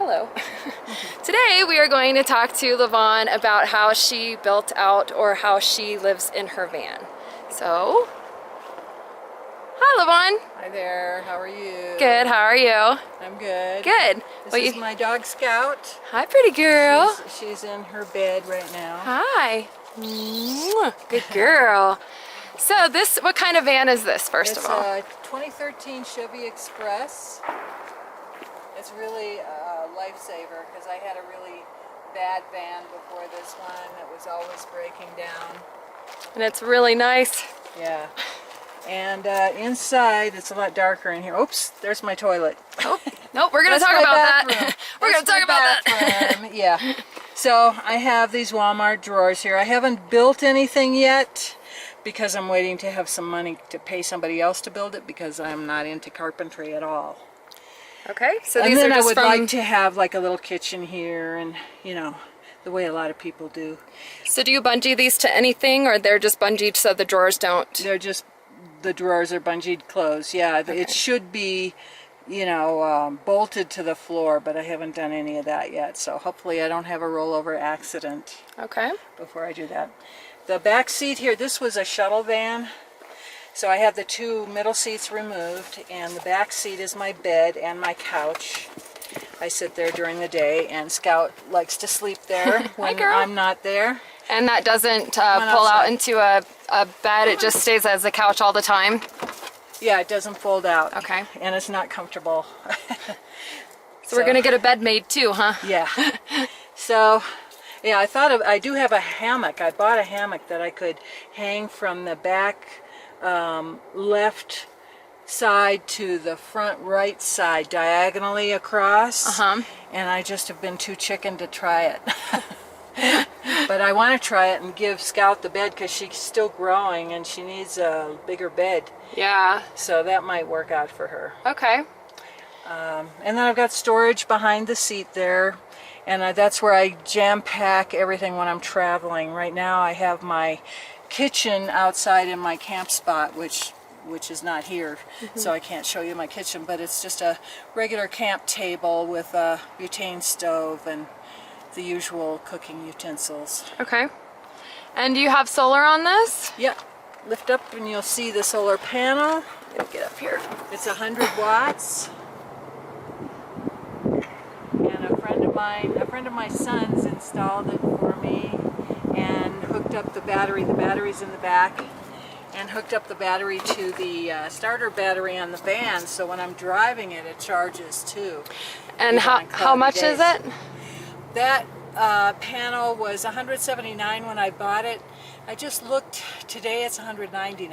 Hello. Today we are going to talk to LaVonne about how she built out or how she lives in her van. So, hi LaVonne. Hi there, how are you? Good, how are you? I'm good. Good. This is my dog Scout. Hi, pretty girl. She's in her bed right now. Hi. Good girl. So this, what kind of van is this, first of all? It's a 2013 Chevy Express. It's really a lifesaver because I had a really bad van before this one that was always breaking down. And it's really nice. Yeah. And inside, it's a lot darker in here. Oops, there's my toilet. Oh, nope, we're going to talk about that. We're going to talk about that. Yeah. So I have these Walmart drawers here. I haven't built anything yet because I'm waiting to have some money to pay somebody else to build it because I'm not into carpentry at all. Okay, so and these then are just I would like to have like a little kitchen here and, you know, the way a lot of people do. So do you bungee these to anything or they're just bungeed so the drawers don't? They're just, the drawers are bungeed closed. Yeah, okay. It should be, you know, bolted to the floor, but I haven't done any of that yet. So hopefully I don't have a rollover accident. Okay. Before I do that. The back seat here, this was a shuttle van. So I have the two middle seats removed, and the back seat is my bed and my couch. I sit there during the day, and Scout likes to sleep there when I'm not there. And that doesn't pull out into a bed, it just stays as a couch all the time? Yeah, it doesn't fold out. Okay. And it's not comfortable. So we're going to get a bed made too, huh? Yeah. So, yeah, I do have a hammock. I bought a hammock that I could hang from the back left side to the front right side diagonally across, and I just have been too chicken to try it. But I want to try it and give Scout the bed because she's still growing and she needs a bigger bed. Yeah. So that might work out for her. Okay. And then I've got storage behind the seat there, and that's where I jam pack everything when I'm traveling. Right now I have my kitchen outside in my camp spot, which is not here, so I can't show you my kitchen, but it's just a regular camp table with a butane stove and the usual cooking utensils. Okay. And do you have solar on this? Yeah. Lift up and you'll see the solar panel. Get up here. It's 100 watts. And a friend of my son's installed it for me and hooked up the battery. The battery's in the back, and hooked up the battery to the starter battery on the van, so when I'm driving it, it charges too. And how much is it? That panel was $179 when I bought it. I just looked today; it's $199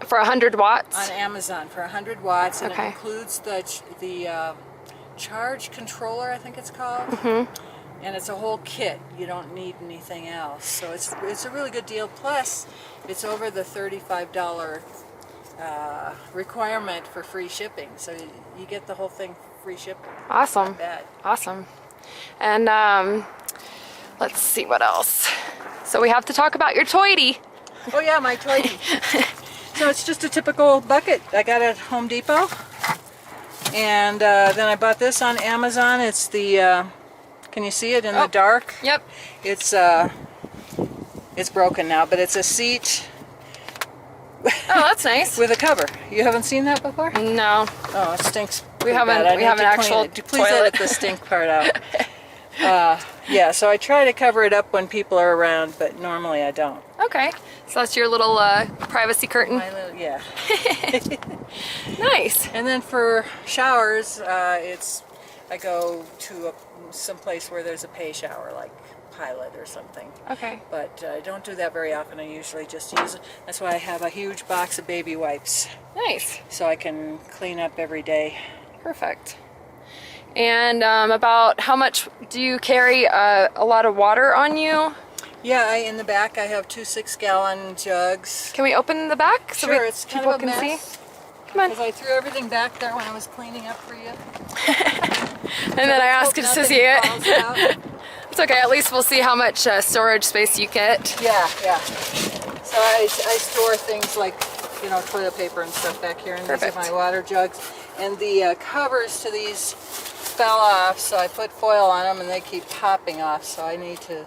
for 100 watts on Amazon for 100 watts, and okay. It includes the charge controller, I think it's called. And it's a whole kit. You don't need anything else. So it's a really good deal. Plus, it's over the $35 requirement for free shipping. So you get the whole thing free shipping. Awesome. Not bad. Awesome. And let's see what else. So we have to talk about your toity. Oh yeah, my toity. So it's just a typical bucket. I got it at Home Depot. And then I bought this on Amazon. It's the... can you see it in the dark? Yep. It's broken now, but it's a seat. Oh, that's nice. With a cover. You haven't seen that before? No. Oh, it stinks. We have an actual toilet. Please edit the stink part out. Yeah, so I try to cover it up when people are around, but normally I don't. Okay. So that's your little privacy curtain. My little, yeah. Nice. And then for showers, I go to some place where there's a pay shower, like Pilot or something. Okay. But I don't do that very often. I usually just use it. That's why I have a huge box of baby wipes. Nice. So I can clean up every day. Perfect. And about how much do you carry a lot of water on you? Yeah, in the back I have 2 6-gallon jugs. Can we open the back so sure, it's kind people of a can mess. see? Come on. Because I threw everything back there when I was cleaning up for you. And then I asked you to see it. It's okay, at least we'll see how much storage space you get. Yeah. So I store things like, you know, toilet paper and stuff back here, and these are my water jugs. And the covers to these fell off, so I put foil on them and they keep popping off, so I need to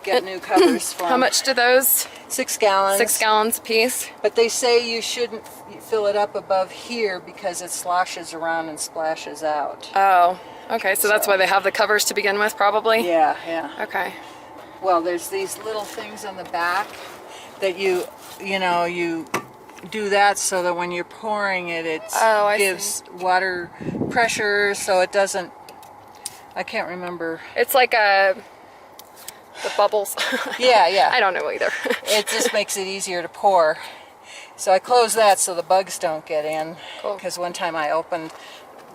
get new covers for them. How much do those? 6 gallons. 6 gallons a piece. But they say you shouldn't fill it up above here because it sloshes around and splashes out. Oh, okay, so that's why they have the covers to begin with, probably? Yeah, yeah. Okay. Well, there's these little things on the back that you do that so that when you're pouring it, it gives water pressure so it doesn't, I can't remember. It's like the bubbles. Yeah, yeah. I don't know either. It just makes it easier to pour. So I close that so the bugs don't get in. Cool. Because one time I opened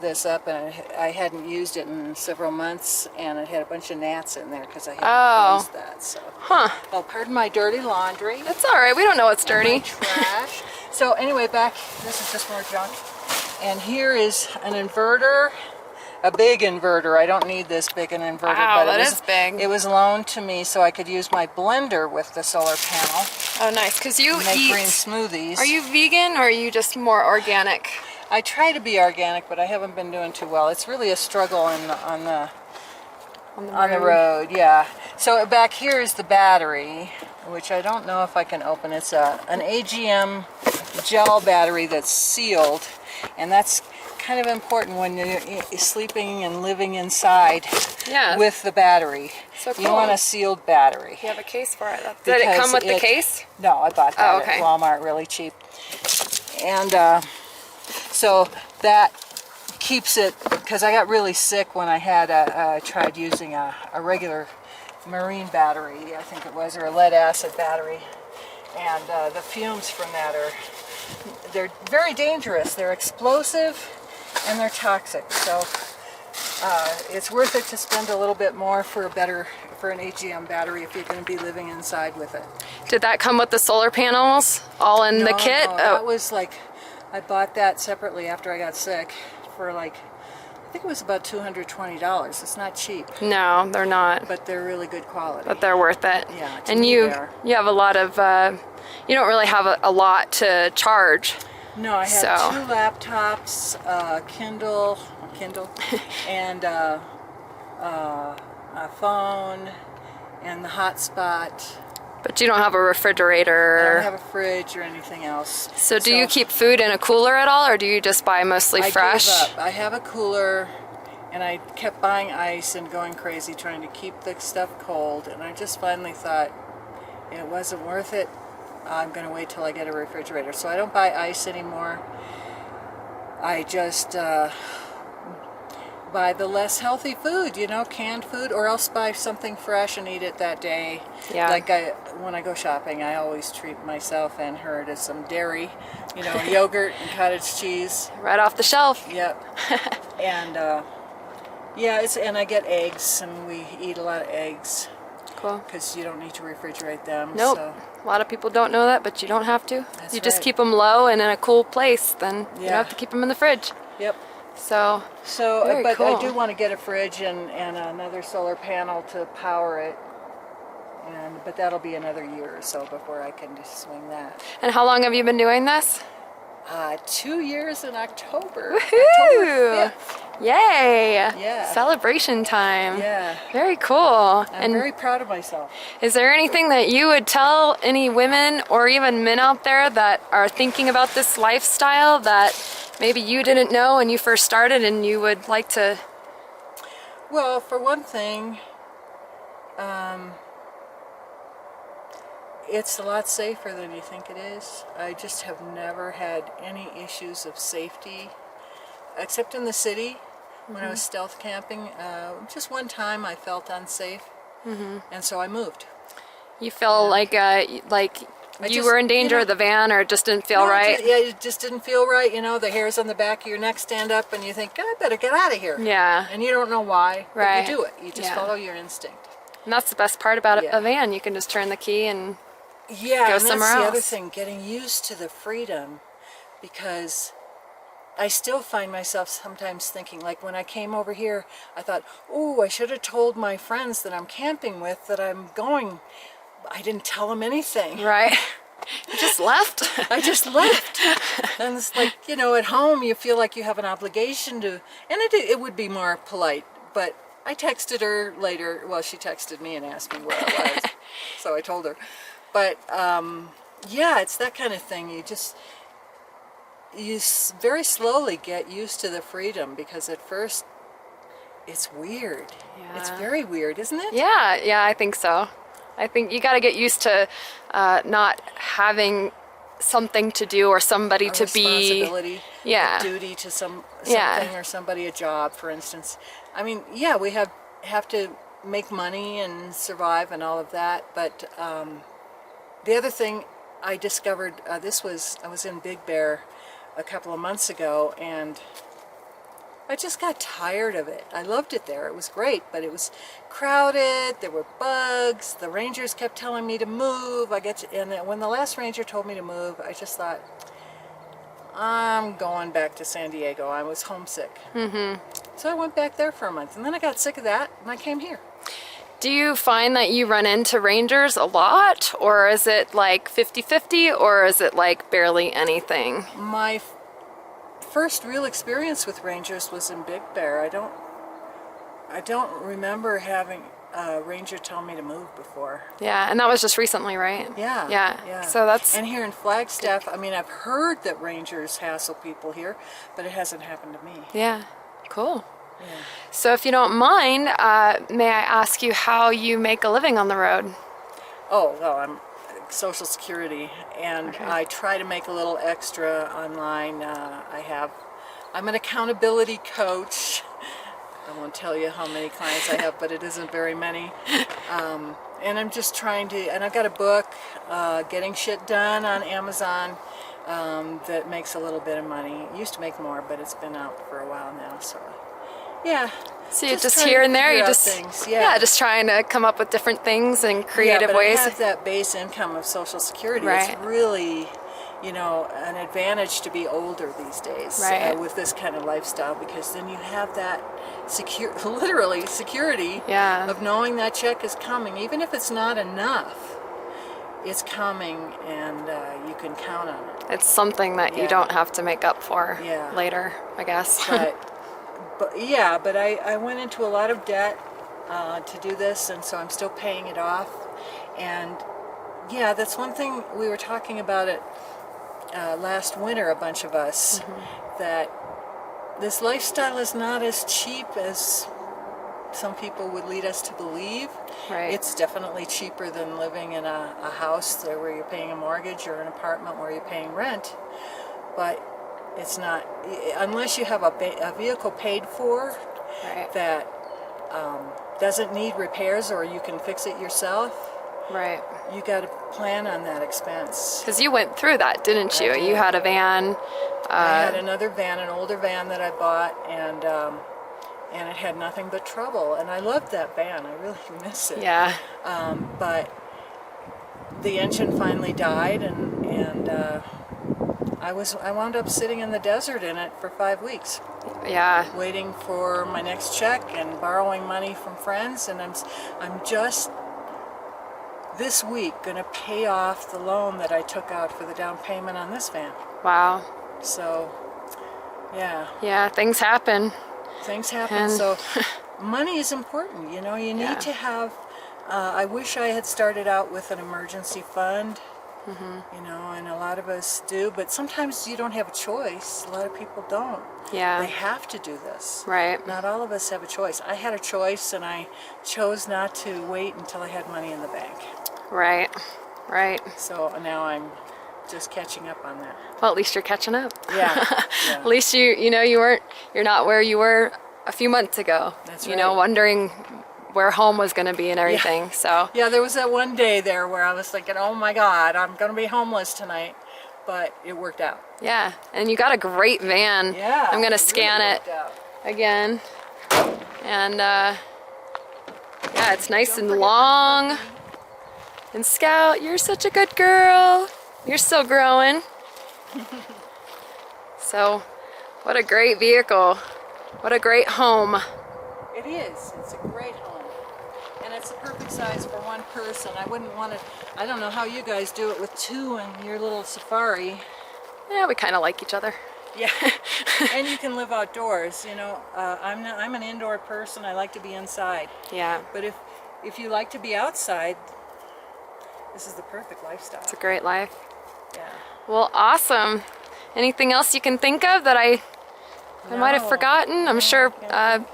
this up and I hadn't used it in several months and it had a bunch of gnats in there because I hadn't closed that. So. Huh. Well, pardon my dirty laundry. That's all right. We don't know it's dirty. Trash. So anyway, this is just more junk. And here is an inverter, a big inverter. I don't need this big an inverter, wow, but that is big. It was loaned to me so I could use my blender with the solar panel. Oh, nice. Because you make eat green smoothies. Are you vegan or are you just more organic? I try to be organic, but I haven't been doing too well. It's really a struggle on the road. Yeah. So back here is the battery, which I don't know if I can open. It's an AGM gel battery that's sealed, and that's kind of important when you're sleeping and living inside with the battery. So cool. You want a sealed battery. You have a case for it. Did it come with the case? No, I bought that at Walmart really cheap. And so that keeps it, because I got really sick when I tried using a regular marine battery, I think it was, or a lead acid battery. And the fumes from that they're very dangerous. They're explosive and they're toxic. So it's worth it to spend a little bit more for an AGM battery if you're going to be living inside with it. Did that come with the solar panels all in the kit? No, that was like, I bought that separately after I got sick for like, I think it was about $220. It's not cheap. No, they're not. But they're really good quality. But they're worth it. Yeah. And you have a lot of, you don't really have a lot to charge. No, I have 2 laptops, Kindle, and a phone, and the hotspot. But you don't have a refrigerator. I don't have a fridge or anything else. So do you keep food in a cooler at all, or do you just buy mostly fresh? I gave up. I have a cooler, and I kept buying ice and going crazy trying to keep the stuff cold, and I just finally thought it wasn't worth it. I'm going to wait till I get a refrigerator. So I don't buy ice anymore. I just buy the less healthy food, canned food, or else buy something fresh and eat it that day. Yeah. Like when I go shopping, I always treat myself and her to some dairy, yogurt and cottage cheese. Right off the shelf. Yep. And and I get eggs, and we eat a lot of eggs. Cool. Because you don't need to refrigerate them. Nope. So. A lot of people don't know that, but you don't have to. That's you just keep them low and in a cool place. Then you don't have to keep them in the fridge. Yep. So but cool. I do want to get a fridge and another solar panel to power it. But that'll be another year or so before I can just swing that. And how long have you been doing this? 2 years in October. Woohoo! October 5th. Yay! Yeah. Celebration time. Yeah. Very cool. I'm very proud of myself. Is there anything that you would tell any women or even men out there that are thinking about this lifestyle that maybe you didn't know when you first started and you would like to? Well, for one thing, it's a lot safer than you think it is. I just have never had any issues of safety, except in the city when I was stealth camping. Just one time I felt unsafe, and so I moved. You feel like you were in danger of the van, or it just didn't feel right? It just didn't feel right. The hairs on the back of your neck stand up and you think, I better get out of here. Yeah. And you don't know why, but you do it. You just follow your instinct. And that's the best part about a van. You can just turn the key and go somewhere else. Yeah, and that's the other thing, getting used to the freedom, because I still find myself sometimes thinking, like when I came over here, I thought, oh, I should have told my friends that I'm camping with that I'm going. I didn't tell them anything. Right. You just left? I just left. And it's like, you know, at home you feel like you have an obligation to, and it would be more polite, but I texted her later. Well, she texted me and asked me where I was, so I told her. But yeah, it's that kind of thing. You very slowly get used to the freedom, because at first it's weird. Yeah. It's very weird, isn't it? Yeah, I think so. I think you got to get used to not having something to do or somebody to be. Responsibility, Yeah. a duty to something Yeah. or somebody, a job, for instance. I mean, yeah, we have to make money and survive and all of that. But the other thing I discovered, I was in Big Bear a couple of months ago, and I just got tired of it. I loved it there. It was great, but it was crowded. There were bugs. The rangers kept telling me to move. And when the last ranger told me to move, I just thought, I'm going back to San Diego. I was homesick. Mm-hmm. So I went back there for a month, and then I got sick of that, and I came here. Do you find that you run into rangers a lot, or is it like 50-50, or is it like barely anything? My first real experience with rangers was in Big Bear. I don't remember having a ranger tell me to move before. Yeah, and that was just recently, right? Yeah. So that's... And here in Flagstaff, I mean, I've heard that rangers hassle people here, but it hasn't happened to me. Yeah, cool. Yeah. So if you don't mind, may I ask you how you make a living on the road? Oh, well, I'm Social Security, and Okay. I try to make a little extra online. I'm an accountability coach. I won't tell you how many clients I have, but it isn't very many. And I'm just trying to, and I've got a book, Getting Shit Done, on Amazon, that makes a little bit of money. It used to make more, but it's been out for a while now, so yeah. So you just trying here to and there, figure you out just things. Yeah. just trying to come up with different things and creative yeah, but ways. I have that base income of Social Security. Right. It's really, you know, an advantage to be older these days, Right. with this kind of lifestyle, because then you have that literally security Yeah. of knowing that check is coming, even if it's not enough. It's coming, and you can count on it. It's something that you Yeah. don't have to make up for Yeah. later, I guess. But I went into a lot of debt to do this, and so I'm still paying it off. And yeah, that's one thing we were talking about it last winter, a bunch of us, that this lifestyle is not as cheap as some people would lead us to believe. Right. It's definitely cheaper than living in a house there where you're paying a mortgage, or an apartment where you're paying rent. But it's not, unless you have a vehicle paid for Right. that doesn't need repairs, or you can fix it yourself. Right. You got to plan on that expense. Because you went through that, didn't you? I did. You had a van. I had another van, an older van that I bought, and it had nothing but trouble. And I loved that van. I really miss it. Yeah. But the engine finally died, and I wound up sitting in the desert in it for 5 weeks, Yeah. waiting for my next check and borrowing money from friends. And I'm just this week going to pay off the loan that I took out for the down payment on this van. Wow. So, yeah, Yeah, things happen. things happen. And- So, money is important. You know, you need Yeah. to have. I wish I had started out with an emergency fund. You know, and a lot of us do, but sometimes you don't have a choice. A lot of people don't. Yeah. They have to do this. Right. Not all of us have a choice. I had a choice, and I chose not to wait until I had money in the bank. Right. Right. So now I'm just catching up on that. Well, at least you're catching up. Yeah. Yeah. At least you're not where you were a few months ago. That's You know, right. wondering where home was going to be and everything. So Yeah, there was that one day there where I was thinking, oh my God, I'm going to be homeless tonight. But it worked out. yeah, and you got a great van. Yeah. I'm gonna it scan really it worked out. again, and yeah, it's nice Don't and forget long. the puppy. And Scout, you're such a good girl. You're still growing. So, what a great vehicle. What a great home. It is. It's a great home. And it's the perfect size for one person. I wouldn't want to, I don't know how you guys do it with two in your little safari. Yeah, we kind of like each other. Yeah, and you can live outdoors, you know. I'm an indoor person. I like to be inside. Yeah. But if you like to be outside, this is the perfect lifestyle. It's a great life. Yeah. Well, awesome. Anything else you can think of that I might have No. forgotten? I'm sure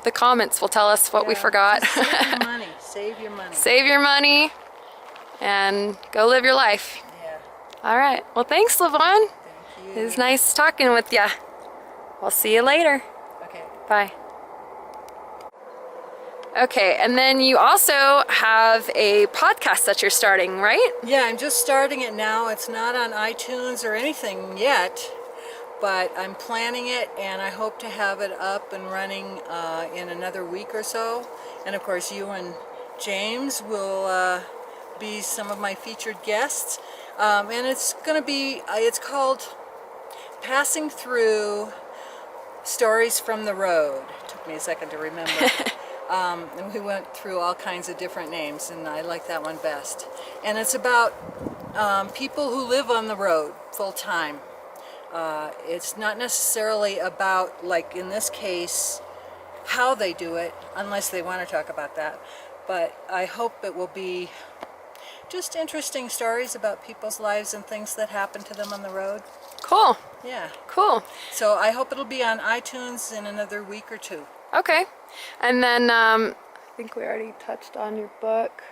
the comments will tell us what we Yeah, forgot. just save your money. Save your money. Save your money and go live your life. Yeah. All right. Well, thanks, LaVonne. Thank you. It was nice talking with you. We'll see you later. Okay. Bye. Okay, and then you also have a podcast that you're starting, right? Yeah, I'm just starting it now. It's not on iTunes or anything yet, but I'm planning it, and I hope to have it up and running in another week or so. And of course, you and James will be some of my featured guests. And it's going to be, it's called Passing Through Stories from the Road. It took me a second to remember. And we went through all kinds of different names, and I like that one best. And it's about people who live on the road full time. It's not necessarily about, like in this case, how they do it, unless they want to talk about that. But I hope it will be just interesting stories about people's lives and things that happen to them on the road. Cool. Yeah. Cool. So I hope it'll be on iTunes in another week or two. Okay. And then I think we already touched on your book.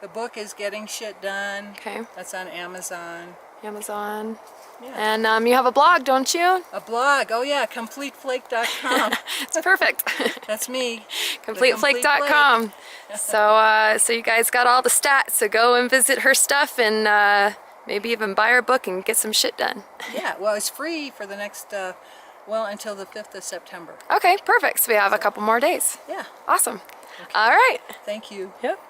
The book is Getting Shit Done. Okay. That's on Amazon. Amazon. Yeah. And you have a blog, don't you? A blog. Oh yeah, CompleteFlake.com. It's perfect. That's me. CompleteFlake.com. So you guys got all the stats, so go and visit her stuff and maybe even buy her book and get some shit done. Yeah, well, it's free for the next, well, until the 5th of September. Okay, perfect. So we have a couple more days. Yeah. Awesome. All right. Thank you. Yep.